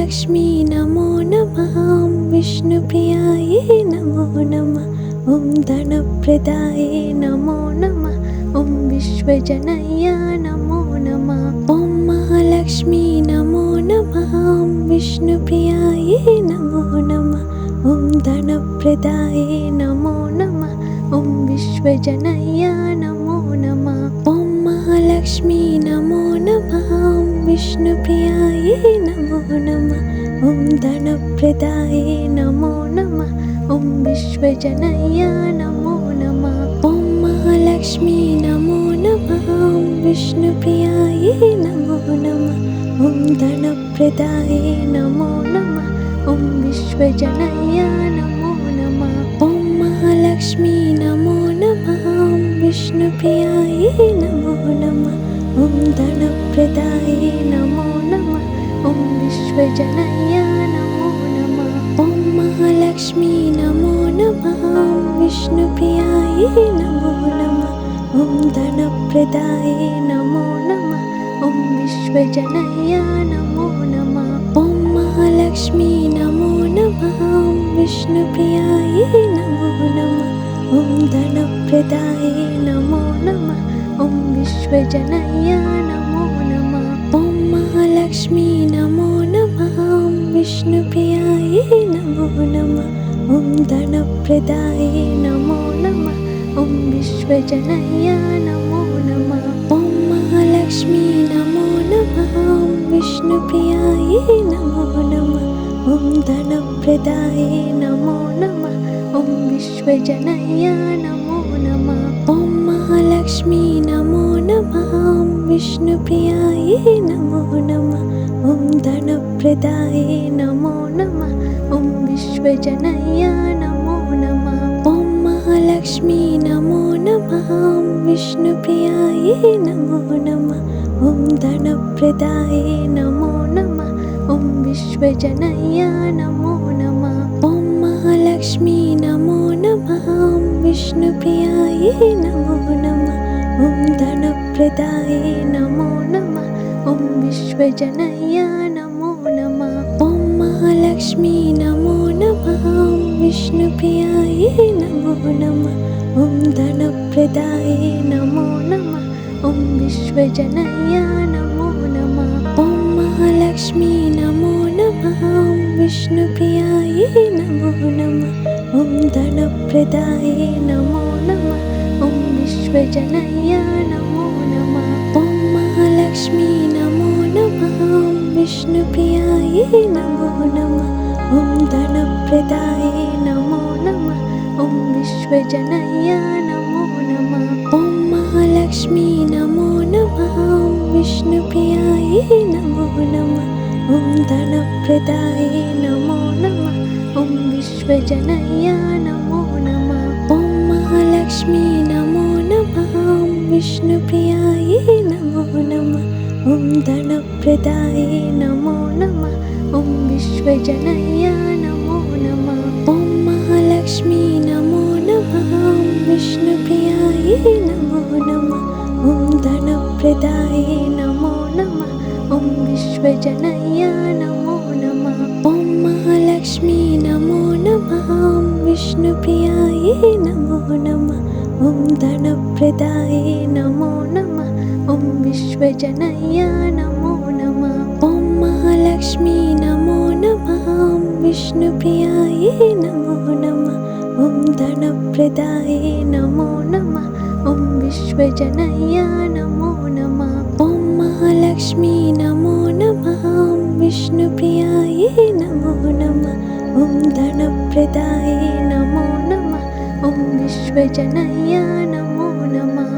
महालक्ष्मी नमो नमः। ॐ विष्णुप्रियायै नमो नमः। ॐ धनप्रदायै नमो नमः। ॐ विश्वजनन्यै नमो नमः। ॐ महालक्ष्मी नमो नमः। ॐ विष्णुप्रियायै नमो नमः। ॐ धनप्रदायै नमो नमः। ॐ विश्वजनन्यै नमो नमः। ॐ महालक्ष्मी नमो नमः। ॐ विष्णुप्रियायै नमो नमः। ॐ धनप्रदायै नमो नमः। ॐ विश्वजनन्यै नमो नमः। ॐ महालक्ष्मी नमो नमः। ॐ विष्णुप्रियायै नमो नमः। ॐ धनप्रदायै नमो नमः। ॐ विश्वजनन्यै नमो नमः। ॐ महालक्ष्मी नमो नमः। ॐ विष्णुप्रियायै नमो नमः। ॐ धनप्रदायै नमो नमः। ॐ विश्वजनन्यै नमो नमः। ॐ महालक्ष्मी नमो नमः। ॐ विष्णुप्रियायै नमो नमः। ॐ धनप्रदायै नमो नमः। ॐ विश्वजनन्यै नमो नमः। ॐ महालक्ष्मी नमो नमः। ॐ विष्णुप्रियायै नमो नमः। ॐ धनप्रदायै नमो नमः। ॐ विश्वजनन्यै नमो नमः। ॐ महालक्ष्मी नमो नमः। ॐ विष्णुप्रियायै नमो नमः। ॐ धनप्रदायै नमो नमः। ॐ विश्वजनन्यै नमो नमः। ॐ महालक्ष्मी नमो नमः। ॐ विष्णुप्रियायै नमो नमः। ॐ धनप्रदायै नमो नमः। ॐ विश्वजनन्यै नमो नमः। ॐ महालक्ष्मी नमो नमः। ॐ विष्णुप्रियायै नमो नमः। ॐ धनप्रदायै नमो नमः। ॐ विश्वजनन्यै नमो नमः। ॐ महालक्ष्मी नमो नमः। ॐ विष्णुप्रियायै नमो नमः। ॐ धनप्रदायै नमो नमः। ॐ विश्वजनन्यै नमो नमः। ॐ महालक्ष्मी नमो नमः। ॐ विष्णुप्रियायै नमो नमः। ॐ धनप्रदायै नमो नमः। ॐ विश्वजनन्यै नमो नमः। ॐ महालक्ष्मी नमो नमः। ॐ विष्णुप्रियायै नमो नमः। ॐ धनप्रदायै नमो नमः। ॐ विश्वजनन्यै नमो नमः। ॐ महालक्ष्मी नमो नमः। ॐ विष्णुप्रियायै नमो नमः। ॐ धनप्रदायै नमो नमः। ॐ विश्वजनन्यै नमो नमः। ॐ महालक्ष्मी नमो नमः। ॐ विष्णुप्रियायै नमो नमः। ॐ धनप्रदायै नमो नमः। ॐ विश्वजनन्यै नमो नमः। ॐ महालक्ष्मी नमो नमः। ॐ विष्णुप्रियायै नमो नमः। ॐ धनप्रदायै नमो नमः। ॐ विश्वजनन्यै नमो नमः। ॐ महालक्ष्मी नमो नमः। ॐ विष्णुप्रियायै नमो नमः। ॐ धनप्रदायै नमो नमः। ॐ विश्वजनन्यै नमो नमः। ॐ महालक्ष्मी नमो नमः। ॐ विष्णुप्रियायै नमो नमः। ॐ धनप्रदायै नमो नमः। ॐ विश्वजनन्यै नमो नमः। ॐ महालक्ष्मी नमो नमः। ॐ विष्णुप्रियायै नमो नमः। ॐ धनप्रदायै नमो नमः। ॐ विश्वजनन्यै नमो नमः। ॐ महालक्ष्मी नमो नमः। ॐ विष्णुप्रियायै नमो नमः। ॐ धनप्रदायै नमो नमः। ॐ विश्वजनन्यै नमो नमः। ॐ महालक्ष्मी नमो नमः। ॐ विष्णुप्रियायै नमो नमः। ॐ धनप्रदायै नमो नमः। ॐ विश्वजनन्यै नमो नमः।